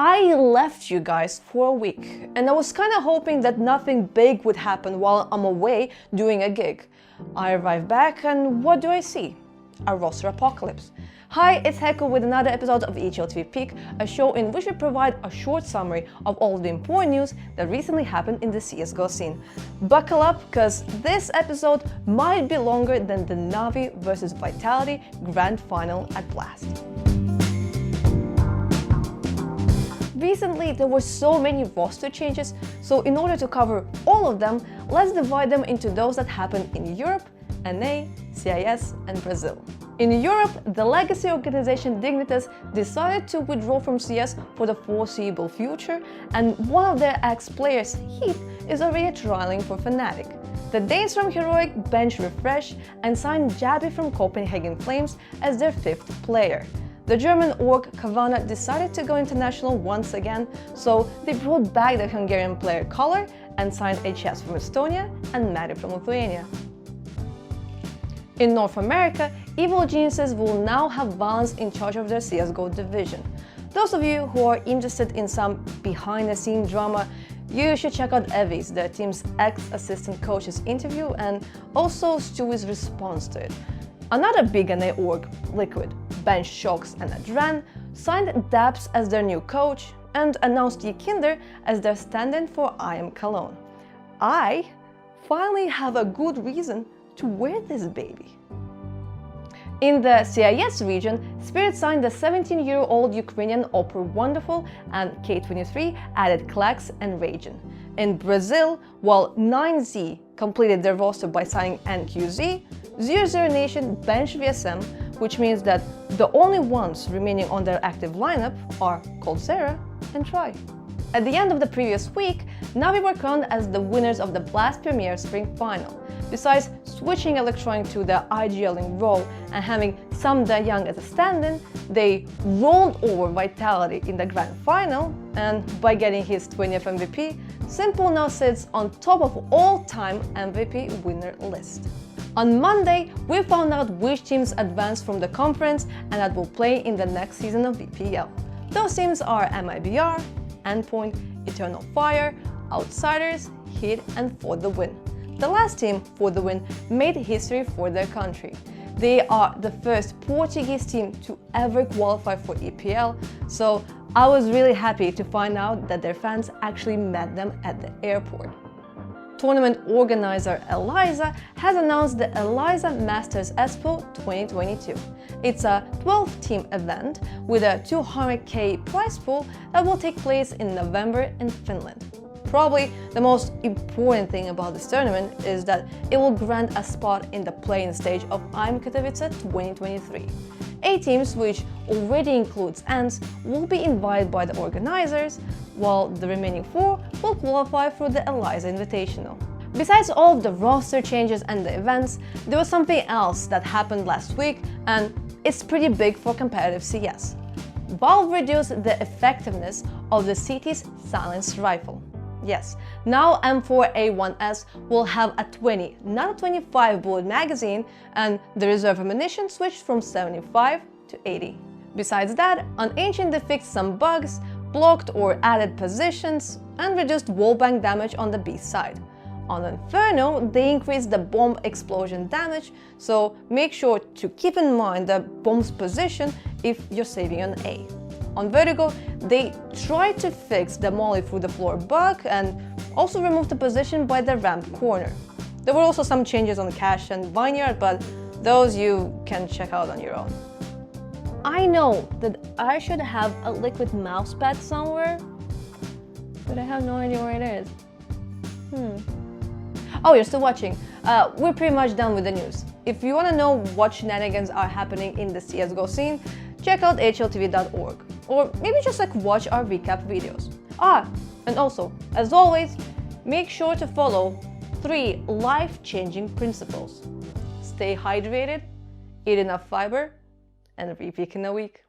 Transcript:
I left you guys for a week, and I was kind of hoping that nothing big would happen while I'm away doing a gig. I arrive back, and what do I see? A roster apocalypse. Hi, it's Heccu with another episode of HLTV Peek, a show in which we provide a short summary of all the important news that recently happened in the CSGO scene. Buckle up, cause this episode might be longer than the Navi vs Vitality Grand Final at Blast. Recently, there were so many roster changes, so in order to cover all of them, let's divide them into those that happened in Europe, NA, CIS, and Brazil. In Europe, the legacy organization Dignitas decided to withdraw from CS for the foreseeable future, and one of their ex-players, Heath, is already trialing for Fnatic. The Danes from Heroic bench refresh and signed Jabby from Copenhagen Flames as their fifth player. The German org Kavana decided to go international once again, so they brought back the Hungarian player Color and signed HS from Estonia and Matti from Lithuania. In North America, Evil Geniuses will now have Valence in charge of their CSGO division. Those of you who are interested in some behind-the-scenes drama, you should check out Evie's, their team's ex-assistant coach's interview, and also Stewie's response to it. Another big NA org, Liquid, bench shox and Adran, signed Daps as their new coach and announced Kinder as their stand-in for I Am Cologne. I finally have a good reason to wear this baby. In the CIS region, Spirit signed the 17-year-old Ukrainian Opera Wonderful, and K23 added Klax and Ragin. In Brazil, while 9Z completed their roster by signing NQZ, 00 Nation benched VSM, which means that the only ones remaining on their active lineup are Coldzera and Try. At the end of the previous week, Navi were crowned as the winners of the Blast Premier Spring Final. Besides switching Electronic to the IGLing role and having Sam Da-Young as a stand-in, they rolled over Vitality in the Grand Final, and by getting his 20th MVP, Simple now sits on top of all-time MVP winner list. On Monday, we found out which teams advanced from the conference and that will play in the next season of VPL. Those teams are MIBR, Endpoint, Eternal Fire, Outsiders, Heat, and For the Win. The last team, For the Win, made history for their country. They are the first Portuguese team to ever qualify for EPL, so I was really happy to find out that their fans actually met them at the airport. Tournament organizer Eliza has announced the ESL Masters Expo 2022. It's a 12-team event with a 200k prize pool that will take place in November in Finland. Probably the most important thing about this tournament is that it will grant a spot in the play-in stage of IM Katowice 2023. 8 teams, which already includes ANTS, will be invited by the organizers, while the remaining 4 will qualify for the Eliza Invitational. Besides all of the roster changes and the events, there was something else that happened last week, and it's pretty big for competitive CS. Valve reduced the effectiveness of the CT's silenced rifle. Yes, now M4A1S will have a 20, not a 25 bullet magazine, and the reserve ammunition switched from 75 to 80. Besides that, on Ancient they fixed some bugs, blocked or added positions, and reduced wallbang damage on the B side. On Inferno, they increased the bomb explosion damage, so make sure to keep in mind the bomb's position if you're saving on A. On Vertigo, they tried to fix the molly through the floor bug and also removed the position by the ramp corner. There were also some changes on Cache and Vineyard, but those you can check out on your own. I know that I should have a Liquid mousepad somewhere, but I have no idea where it is. Oh, you're still watching. We're pretty much done with the news. If you want to know what shenanigans are happening in the CSGO scene, check out HLTV.org, or maybe just watch our recap videos. And also, as always, make sure to follow 3 life-changing principles. Stay hydrated, eat enough fiber, and repeat in a week.